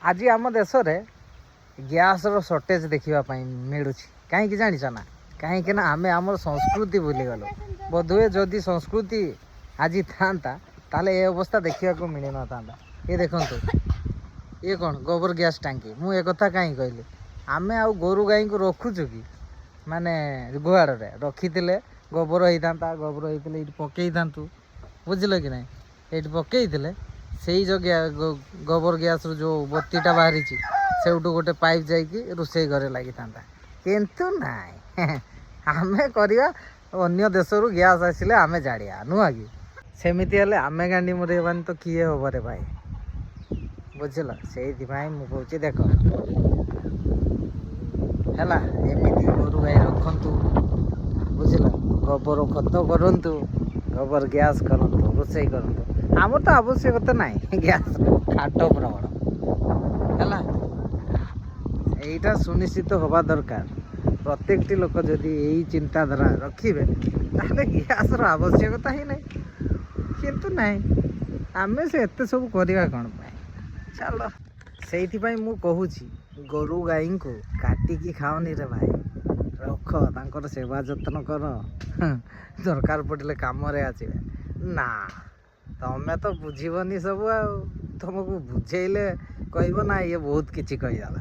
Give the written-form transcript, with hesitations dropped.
आज आम देश में गैस रो शॉर्टेज देखा मिलूँ कहीं जानिछ ना कहीं आम आम संस्कृति भूलीगलु बोधुए जदि संस्कृति आज था ताले ये अवस्था देखा मिल न था। ये देखु ये कौन गोबर गैस टांकी मु एक कथा कहीं कहली आम आ गोरु गाई को रखुचु कि माने गुआड़ रखी गोबर होता गोबर होते ये पकई था बुझल कि ना ये पकई से जो गोबर गैस रो जो बत्तीटा बाहरी से गोटे पाइप जाकि रोषे घरे लगी था किंतु नाई आम करवा अन्य देश रु गैस आसिले आम जाड़िया नुआ कि सेमती हेल्ले आम गांडी मरेबानी तो किए हम रे भाई बुझल से मुझे देख है एमती गोरु गाई रखु बुझल गोबर खत करतु गोबर गैस करतु रोषे करतु आमर तो आवश्यकता ना गैस काट प्रबल है यहीटा सुनिश्चित हवा दरकार प्रत्येक लोक जदि यही चिंताधारा रखिए ताहले गैस आवश्यकता ही नहीं किंतु नहीं आम से एत सब करवा कौन चलो से मु कहूँ गोरु गाई को काटिकी खाओनी रे भाई रख तांकर सेवा जत्न कर दरकार पड़े कम आसवे ना तमें तो बुझीबनी सब तुमको बुझेले कहब ना ये बहुत किसी कहीदेला